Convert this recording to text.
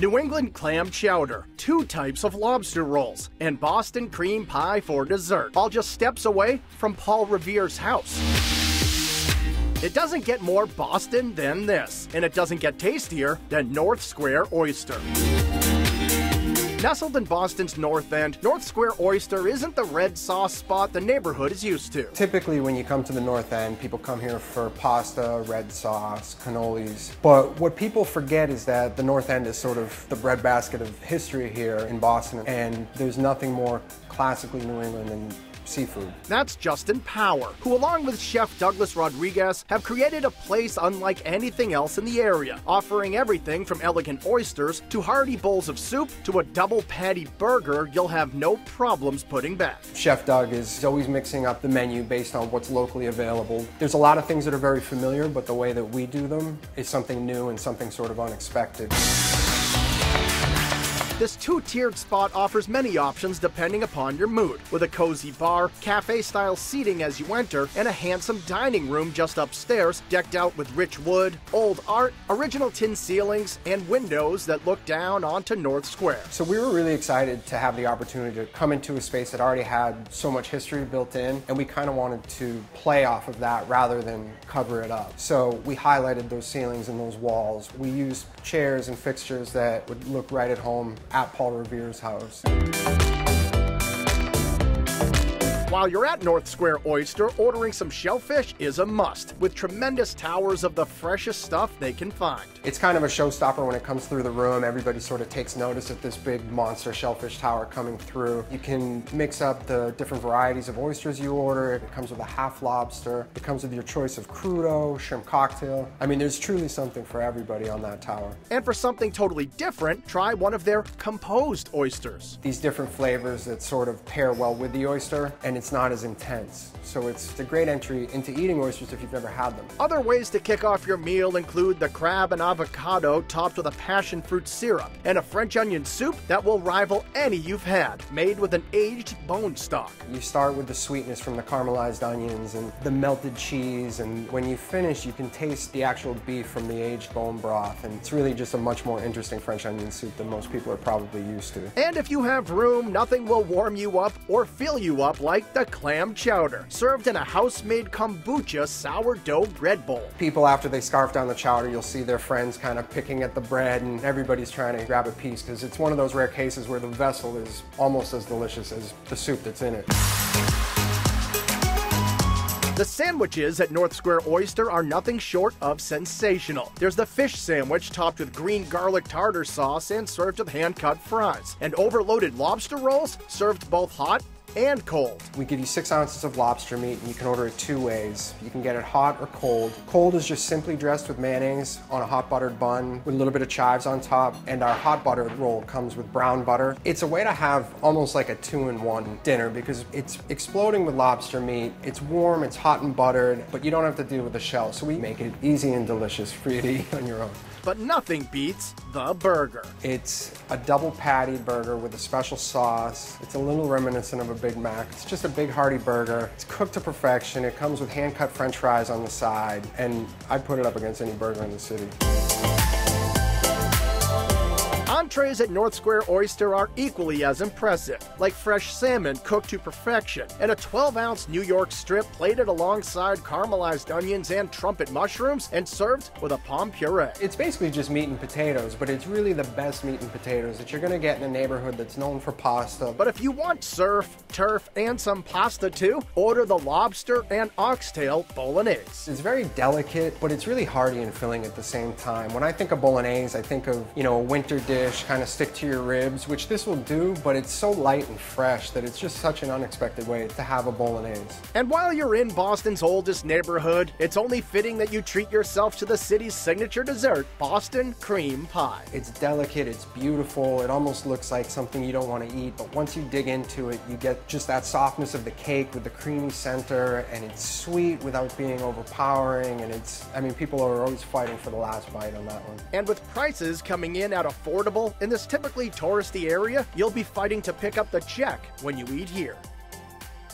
New England clam chowder, 2 types of lobster rolls, and Boston cream pie for dessert, all just steps away from Paul Revere's house. It doesn't get more Boston than this, and it doesn't get tastier than North Square Oyster. Nestled in Boston's North End, North Square Oyster isn't the red sauce spot the neighborhood is used to. Typically when you come to the North End, people come here for pasta, red sauce, cannolis. But what people forget is that the North End is sort of the breadbasket of history here in Boston, and there's nothing more classically New England than seafood. That's Justin Power, who along with Chef Douglas Rodriguez have created a place unlike anything else in the area, offering everything from elegant oysters to hearty bowls of soup to a double patty burger you'll have no problems putting back. Chef Doug is always mixing up the menu based on what's locally available. There's a lot of things that are very familiar, but the way that we do them is something new and something sort of unexpected. This 2-tiered spot offers many options depending upon your mood, with a cozy bar, cafe-style seating as you enter, and a handsome dining room just upstairs, decked out with rich wood, old art, original tin ceilings, and windows that look down onto North Square. So we were really excited to have the opportunity to come into a space that already had so much history built in, and we kind of wanted to play off of that rather than cover it up. So we highlighted those ceilings and those walls. We used chairs and fixtures that would look right at home at Paul Revere's house. While you're at North Square Oyster, ordering some shellfish is a must, with tremendous towers of the freshest stuff they can find. It's kind of a showstopper when it comes through the room. Everybody sort of takes notice of this big monster shellfish tower coming through. You can mix up the different varieties of oysters you order. It comes with a half lobster. It comes with your choice of crudo, shrimp cocktail. I mean, there's truly something for everybody on that tower. And for something totally different, try one of their composed oysters. These different flavors that sort of pair well with the oyster, and it's not as intense. So it's a great entry into eating oysters if you've never had them. Other ways to kick off your meal include the crab and avocado topped with a passion fruit syrup, and a French onion soup that will rival any you've had, made with an aged bone stock. You start with the sweetness from the caramelized onions and the melted cheese, and when you finish, you can taste the actual beef from the aged bone broth, and it's really just a much more interesting French onion soup than most people are probably used to. And if you have room, nothing will warm you up or fill you up like the clam chowder, served in a house-made kombucha sourdough bread bowl. People, after they scarf down the chowder, you'll see their friends kind of picking at the bread, and everybody's trying to grab a piece, because it's one of those rare cases where the vessel is almost as delicious as the soup that's in it. The sandwiches at North Square Oyster are nothing short of sensational. There's the fish sandwich topped with green garlic tartar sauce and served with hand-cut fries, and overloaded lobster rolls served both hot and cold. We give you 6 ounces of lobster meat, and you can order it 2 ways. You can get it hot or cold. Cold is just simply dressed with mayonnaise on a hot buttered bun with a little bit of chives on top, and our hot buttered roll comes with brown butter. It's a way to have almost like a 2-in-1 dinner, because it's exploding with lobster meat. It's warm, it's hot and buttered, but you don't have to deal with the shell, so we make it easy and delicious for you to eat on your own. But nothing beats the burger. It's a double patty burger with a special sauce. It's a little reminiscent of a Big Mac. It's just a big hearty burger. It's cooked to perfection. It comes with hand-cut French fries on the side, and I'd put it up against any burger in the city. Entrees at North Square Oyster are equally as impressive, like fresh salmon cooked to perfection, and a 12-ounce New York strip plated alongside caramelized onions and trumpet mushrooms and served with a palm puree. It's basically just meat and potatoes, but it's really the best meat and potatoes that you're going to get in a neighborhood that's known for pasta. But if you want surf, turf, and some pasta too, order the lobster and oxtail bolognese. It's very delicate, but it's really hearty and filling at the same time. When I think of bolognese, I think of, a winter dish, kind of stick to your ribs, which this will do, but it's so light and fresh that it's just such an unexpected way to have a bolognese. And while you're in Boston's oldest neighborhood, it's only fitting that you treat yourself to the city's signature dessert, Boston cream pie. It's delicate, it's beautiful, it almost looks like something you don't want to eat, but once you dig into it, you get just that softness of the cake with the creamy center, and it's sweet without being overpowering, and people are always fighting for the last bite on that one. And with prices coming in at affordable in this typically touristy area, you'll be fighting to pick up the check when you eat here.